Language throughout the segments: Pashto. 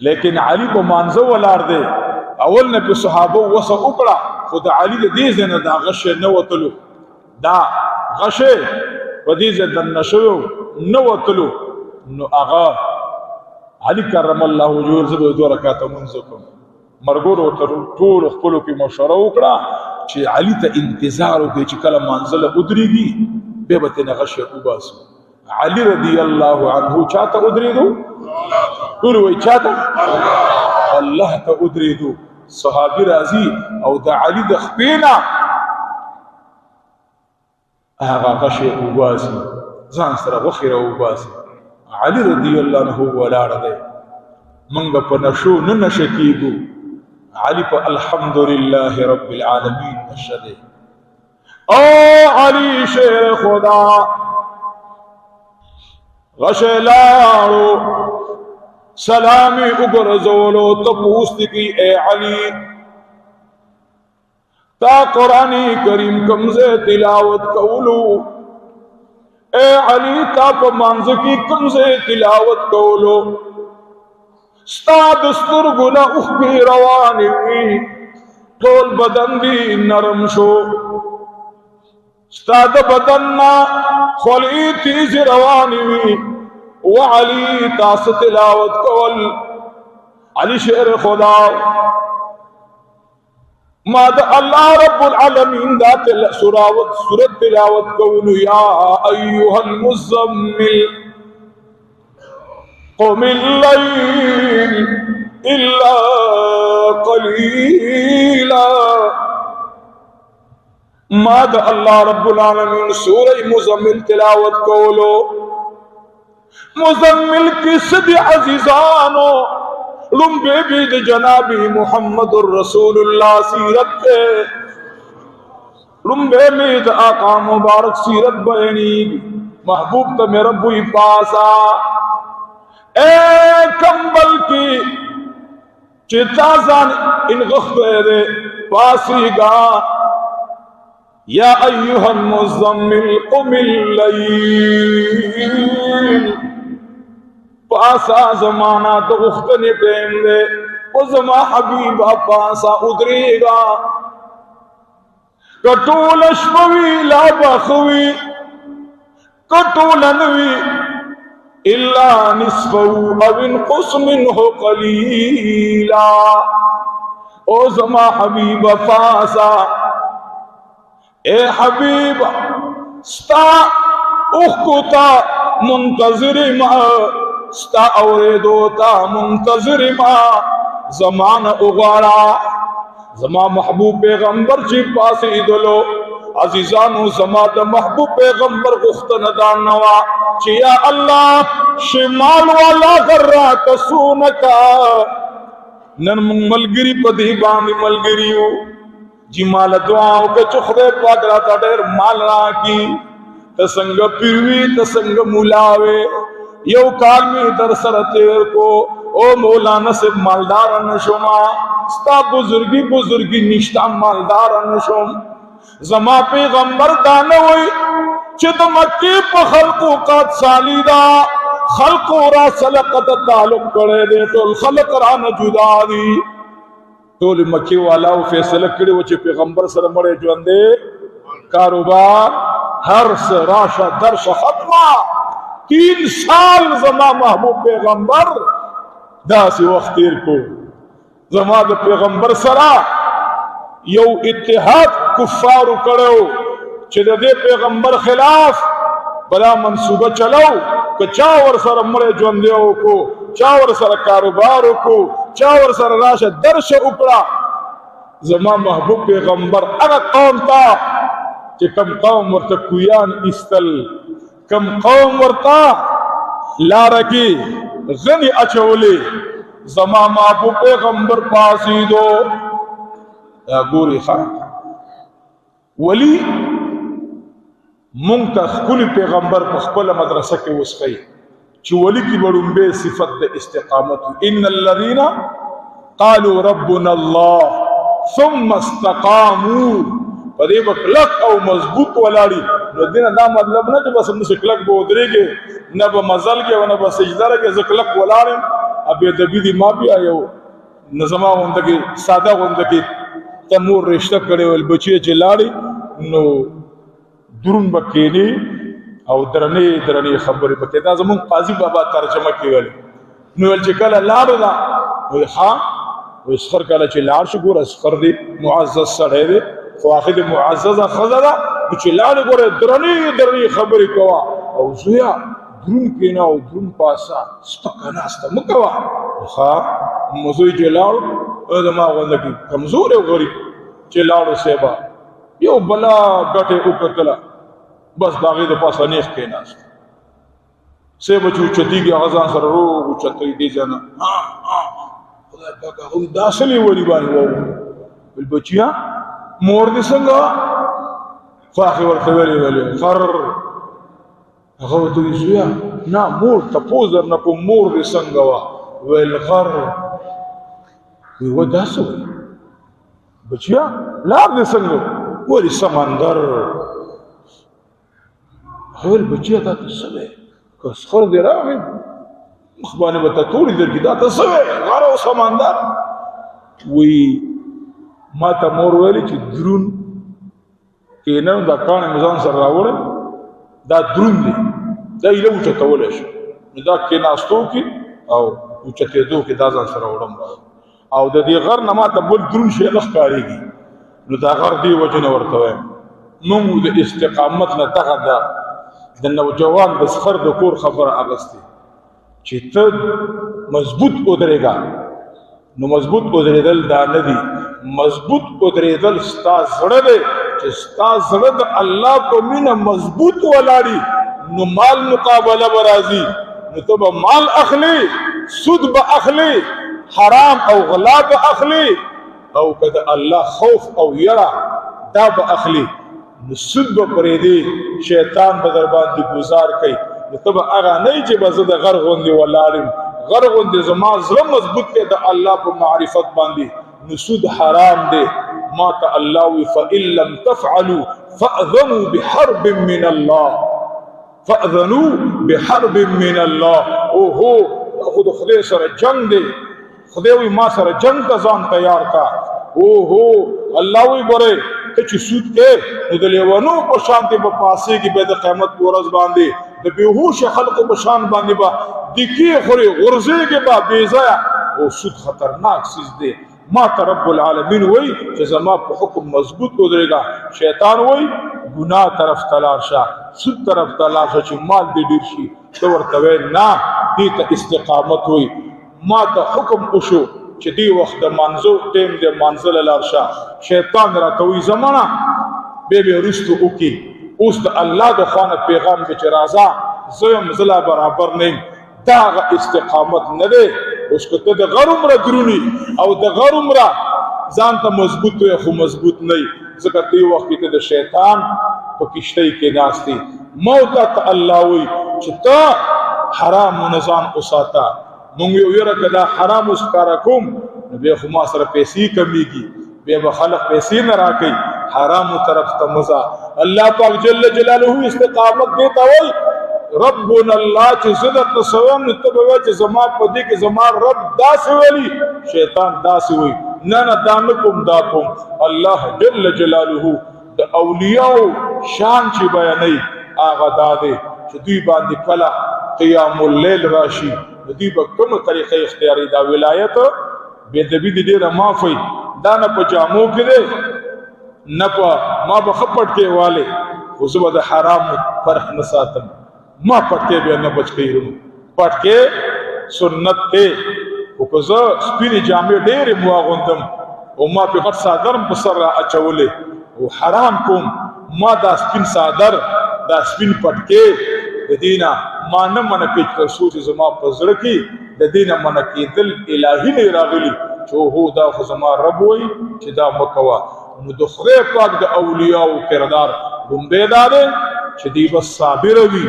لیکن علی په مانزه ولار دی اول نه په صحابه وسه وکړه خو د علی د دې ځنه دا غشه نه وتلو دا غشه په دې ځد نشو نه وتلو نو هغه علی کرم الله وجهه زبو 2 رکعات منځکم مرګورو تر ټول خپل کې مشوره وکړه چې علی ته انتظار وکړي چې کله منزله ودرېږي به به ته غشه وباسو علی رضی الله عنه چاته ودرېدو ټول وای چاته الله ته ودرېدو صحابي راضي او د علی د خپینا هغه غشه وباسي ځان سره وخیره وباسي علی رضی الله عنه ولاړ دی منګ په نشو نه نشکیږو علی په الحمدلله رب العالمین نشده او علی شیر خدا غشلارو سلامی اگرزولو تپوست کی اے علی تا قرآنی کریم کمزے تلاوت کولو اے علی تا پا منز کی کمزے تلاوت کولو ستا دستر گنا اخبی روانی ٹول بدن دی نرم شو ستا دا بدننا خلی تیز روانی وعلی تاس تلاوت کول علی شعر خدا ما دا اللہ رب العالمین دا سورت تلاوت کول یا ایوہ المزمل قم الليل إلا قليلا ماد اللہ رب العالمین سورہ مزمل تلاوت کولو مزمل کی صدی عزیزانو رنبے بید جنابی محمد الرسول اللہ سیرت کے رنبے بید آقا مبارک سیرت بینی محبوب تا میں ربوی پاسا اے کمبل کی چتازان ان غخبے پاسی گا یا ایوہ المزمل قم اللیل پاسا زمانہ تو غختنے پہن دے وہ زمان حبیبہ پاسا ادرے گا کٹول اشبوی لا بخوی کٹول انوی إلا نصفه أو انقص منه قليلا او زما حبیب فاسا اے حبیب ستا اخکتا منتظر ما ستا اوریدوتا منتظر ما زمان اغارا زما محبوب پیغمبر چی پاسی دلو عزیزانو زما دا محبوب پیغمبر غختن دان نوا چی یا اللہ شمال والا کر رہا کسونکا نن ملگری پا دیبانی ملگریو جی مال دعاو کے چخدے پاک راتا دیر مال راکی تسنگ پیوی تسنگ مولاوے یو کالمی در سر تیر کو او مولانا سے مالدار نشما ستا بزرگی نشتا مالدار نشم زما پیغمبر دانوی چد مکی پا خلقو قد سالی دا خلقو را سلقت تعلق کرے دے تو الخلق رانا جدا دی تول مکی والاو فیصلہ کڑی وچے پیغمبر سر مرے جو اندے کاروبار ہرس راشا درش ختمہ 3 سال زما محبوب پیغمبر دا سی وقت تیر کو زما دا پیغمبر سرا یو اتحاد کفارو کرو چه دے پیغمبر خلاف بلا منصوبہ چلو کہ چاور سر مرے جوندیو کو چاور سر کاروبارو کو چاور سر راش درش اکڑا زما محبوب پیغمبر اگا قوم تا چه کم قوم ورطا کویان استل کم قوم ورطا لارکی غنی اچولی زما محبوب پیغمبر پاسی دو گوری خان ولی منتا خکل پیغمبر خپل مدرسہ کے وسقی چی ولی کی بڑن بے صفت دے استقامت ان الذین قالوا ربنا اللہ ثم استقاموا پدے بکلک او مضبوط ولاڑی نو دینا دا مطلب نا جو بس ہم سے کلک بودرے گے نہ با مزل کے و نہ با سجدہ رکے زکلک ولاڑی ابي دبي دي ما بیا یو نظما غونډه کې ساده غونډه کې تنور رشتہ کړي ول بچي چې لاړي نو درون بکینی او درنې خبرې پکې دا زمون قاضي بابا ترجمه کوي نو ول چې کله لاړ دا وي ها وي اسخر کله چې لاړ شو ګور اسخر دی معزز سره دی خو اخر معززه خزره چې لاړ ګور درنې خبرې کوا او زویا درون کینا او درون پاسا سپکنا است مکوا ها مزوی چې لاړ او ما غونډه کې کمزور او غریب چې لاړو سیبا یو بلا غټه وکړه بس داغه د پاسه نیخ کې ناست سه بچو چتیږي غزان سره رو چتې دي جنا خدای پاک او داسلي ولي باندې وو بل بچیا مور دې څنګه فاخي ورته ویلي فر هغه ته زویا نه مور تپوزر نه کو مور دې څنګه وا ویل غر وی و داسو بچیا لار دې څنګه ولی سمندر هول بچیا تا تسوي کس خور دې راغی مخبانه به توري درګی دا تسوي غار او سمندر وی ما ته مور ویلی چې درون کینه دا کان میزان سره راوړل دا درون دی دا یې له چتول شي دا کې ناستو کې او چته دو کې دا ځان سره وړم او د دې غر نه ما ته بل درون شي لخکاریږي نو دا غر دی وجنه ورته نو د استقامت نه دغه دا د نوجوان د سخر د کور خبره اغستی چې ته مضبوط ودرېګا نو مضبوط ودرېدل دا نه دي مضبوط ودرېدل ستا زړه دی چې ستا زړه د الله په مینه مضبوط ولاړي نو مال مقابله برازي نو ته به مال اخلي سود به اخلي حرام او غلا به اخلي او کده الله خوف او یرا دا به اخلي نو سود به پرېدي شیطان به در باندې گزار کوي نو ته به هغه نه چې به زه د غر غوندې ولاړم غر غوندې زما زړه مضبوط دی د الله په معرفت باندې نو سود حرام دی ما ته الله وی فإن لم تفعلوا فأذنوا بحرب من الله فأذنوا بحرب من الله او هو خود خدای سره جنگ دی خدای وی ما سره جنگ ته ځان تیار کا او هو الله وی بره ته چې سود کې نو د لیوانو په شان ته په پاسه کې به د قیامت ورځ باندې د بیهوش خلقو په شان باندې با دکی خوري غرزه کې با بیزایا او سود خطرناک چیز دی ما ته رب العالمین وای چې زما په حکم مضبوط ودرېګا شیطان وای ګناه طرف تلار شه سود طرف تلار شه چې مال دې ډیر شي تو ورته وای نه دې ته استقامت وای ما ته حکم وشو چې دې وخت د منځو ټیم دې منزل لار شه شیطان راته وای زمانہ به رستو وکي اوس د الله د خوانه پیغام کې چې راځه زویم زلا برابر نه دا استقامت نه دی اوس کته د غرم را درونی او د غرم را ځان ته مضبوط وي خو مضبوط نه ځکه تی وخت کې د شیطان په کشته کې ناشتي موت ته الله وي چې تا حرام نزان اوساتا مونږ یو یره کدا حرام اسکارا کوم به خو ما سره پیسې کمیږي به خلق پیسې نه راکې حرام طرف ته مزه الله پاک جل جلاله استقامت دیتا وای ربنا الله چې زدت نسوم نتبه چې زما په دې کې زما رب داسې ویلي شیطان داسې وي نه دانکم دا کوم الله جل جلاله د اولیاء شان چې بیانوي هغه داده چې دوی باندې کله قیام الليل راشي دوی په کومه طریقې اختیاري دا ولایت به د دې ډیره معافي دا نه په جامو کې ده نه په ما به خپټ کې والے خو زه به د حرام فرق نه ساتم ما پټکې به نه بچ کېږم پټکې سنت ته او که زه سپینې جامې ډېرې مو اغوندم او ما په غټ صادرم په سر اچولې او حرام کوم ما دا سپین صادر دا سپین پټکې د دینه ما نه منع کوي تر څو چې زما په زړه کې د دینه منع کېدل الهي نه راغلي چې هو دا خو زما رب وایي چې دا مه کوه نو د خدای پاک د اولیاءو کردار لومبی دا دی چې دی بس صابره وي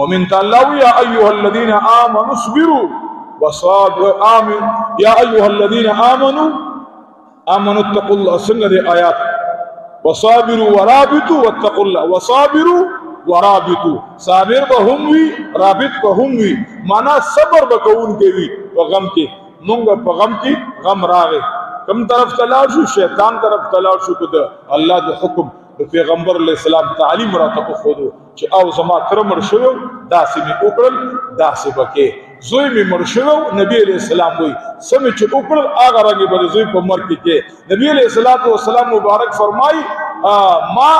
مومن تعالی یا ایها الذين امنوا اصبروا وصابروا امن یا ایها الذين امنوا اتقوا الله څنګه آیات وصابروا ورابطوا واتقوا الله وصابروا ورابطوا صابر به هم وي رابط به هم وي معنا صبر به کوون کوي په غم کې مونږ په غم کې غم راغی کم طرف تلاړ شو شیطان طرف تلاړ شو کو د الله د حکم د پیغمبر علیہ السلام تعلیم راته خودو چې او زما تر مر شو داسې می وکړل داسې بکې زوی می مر شو نبی علیہ السلام وی سم چې وکړل هغه رنګ به زوی په مر کې نبی علیہ السلام مبارک فرمای ما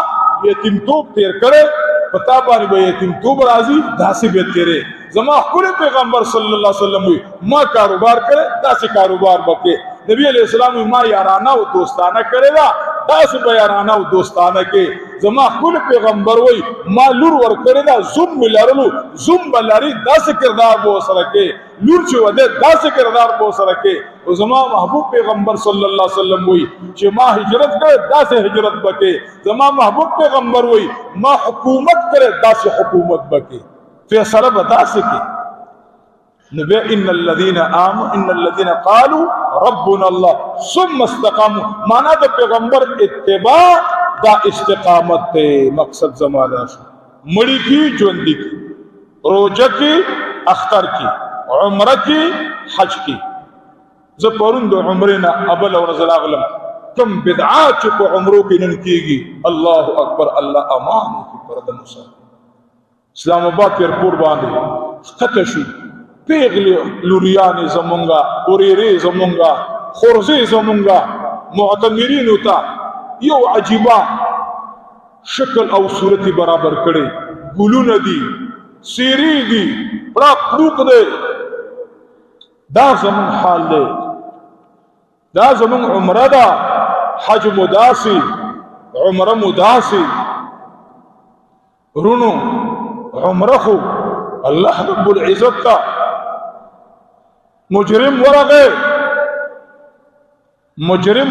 یتیم توپ تیر کړه پتا باندې به یتیم توپ راځي داسې به تیرې زما خپل پیغمبر صلی الله علیه وسلم وی ما کاروبار کړه داسې کاروبار بکې نبی علیہ السلام ما یارانه او دوستانه کړی دا داسې به یارانه او دوستانه کې زما خپل پیغمبر وی ما لور ور کړی دا زوم ملارلو زوم بلاری داسې کردار بو سره کې لور چې وده داسې کردار بو سره کې او زما محبوب پیغمبر صلی الله علیه وسلم وی چې ما هجرت کړ داسې هجرت بکې زما محبوب پیغمبر وی ما حکومت کړ داسې حکومت بکې فیصله بداسې کې نبی ان الذين قالوا ربنا الله ثم استقاموا معنا د پیغمبر اتباع دا استقامت ته مقصد زمانہ مړی کی ژوند کی روزه کی اختر کی عمره کی حج کی ز پروند عمره نه ابل اور زلاغلم کم بدعات کو عمرو کی نن کیږي الله اکبر الله امان کی پرد موسی اسلام آباد ایرپورټ باندې خطه شو پیغلی لوریانی زمونگا اوریری زمونگا خورزی زمونگا معتمرین ہوتا یو عجیبا شکل او صورتی برابر کرے گلون دی سیری دی بڑا پروک دے دا زمون حال دے دا زمون عمرہ دا حج مداسی عمرہ مداسی رونو عمرہ خو اللہ رب العزت کا مجرم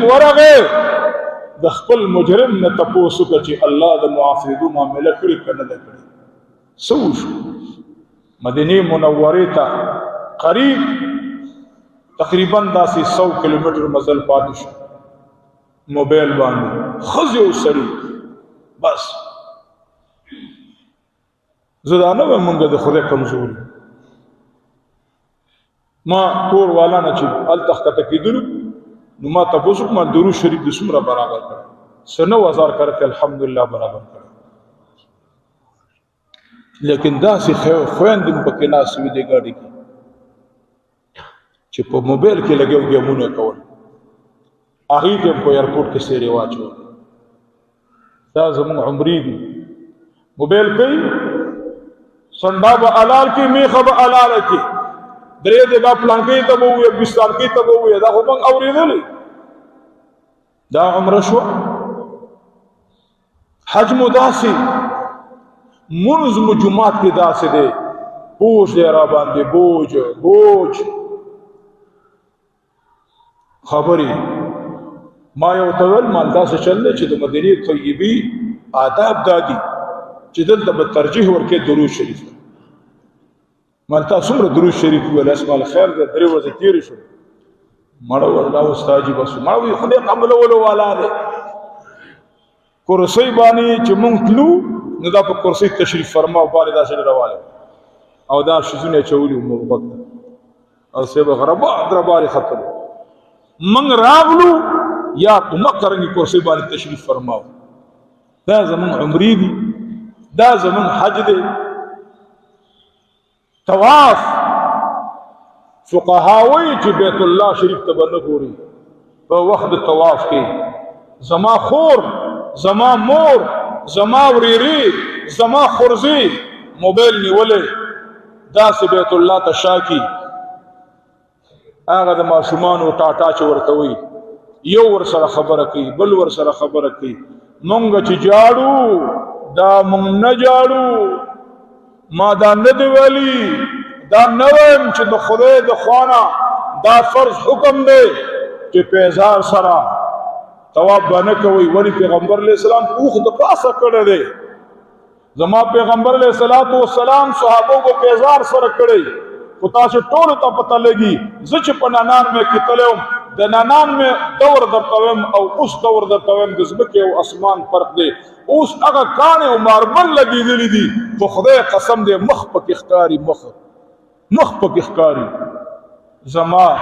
ورغه د خپل مجرم نه تاسو ته چې الله د معافیدو معاملې کړی کنه ده کړی سو شو مدینه منوره ته قریب تقریبا 100 کیلومتر مزل پاتې شو موبایل باندې خزو سړی بس زدانه مونږ د خدای کمزوري ما کور والا نه چې ال تخت کېدلو نو ما تاسو کوم درود شریف د سمره برابر کړ سنو هزار کرته الحمدلله برابر کړ لیکن دا سي خويندم پکې ناس وي د ګاډي کې چې په موبایل کې لګیو ګیمونه کول هغه ته په ایرپورټ کې سیری واچو دا زموږ عمرې دي موبایل کوي سنډا به حلال کې میخه به حلال کې درې دې دا پلان کې ته وو بستان کې ته وو دا خو موږ اورېدلې دا عمره شو حج مداسي منځ جمعات کې داسې دی بوج دی را باندې بوج خبري ما یو تول مال داسې چل چې د مدینه طیبه آداب دادي چې دلته به ترجیح ورکې درود شریف مالتا څومره درود شریف ویل اسماء الخير د درې ورځې تیر شو مړ وردا استاد جی بس ما وی خدای قبل ولو والا ده کرسی باندې چې مونږ تلو نو دا په کرسی تشریف فرما او باندې دا سره راواله او دا شزونه چولی مو وخت او سبه غربا درباري خطر من راغلو یا مکرنګ کرسی باندې تشریف فرماو دا زمون عمرې دي دا زمون حج دي طواف فقهاوی چې بیت الله شریف ته باندې ګوري په وخت طواف کې زما خور زما مور زما وريري زما خورزي موبایل نیولې دا سه بیت الله ته شاکی هغه د ماشومان او ټاټا چې ورته وي یو ور سره خبره کوي بل ور سره خبره کوي مونږ چې جاړو دا مونږ نه جاړو ما دا نه دی ویلي دا نویم چې د خدای د خوانا دا فرض حکم دی چې پیزار سره طواف باندې کوي ولی پیغمبر علیہ السلام اوخ د پاسه کړی دی زما پیغمبر علیہ السلام صحابو کو پیزار سره کړی او تاسو ټول ته پته لګي زچ په نانان مې کتلم د نانان مې دور درتوم او اوس دور درتوم د زمکه او اسمان فرق دی اوس هغه کان او ماربل لګیدلی دي په خدای قسم دی مخ پک اختیاري مخ پک اختیاري زما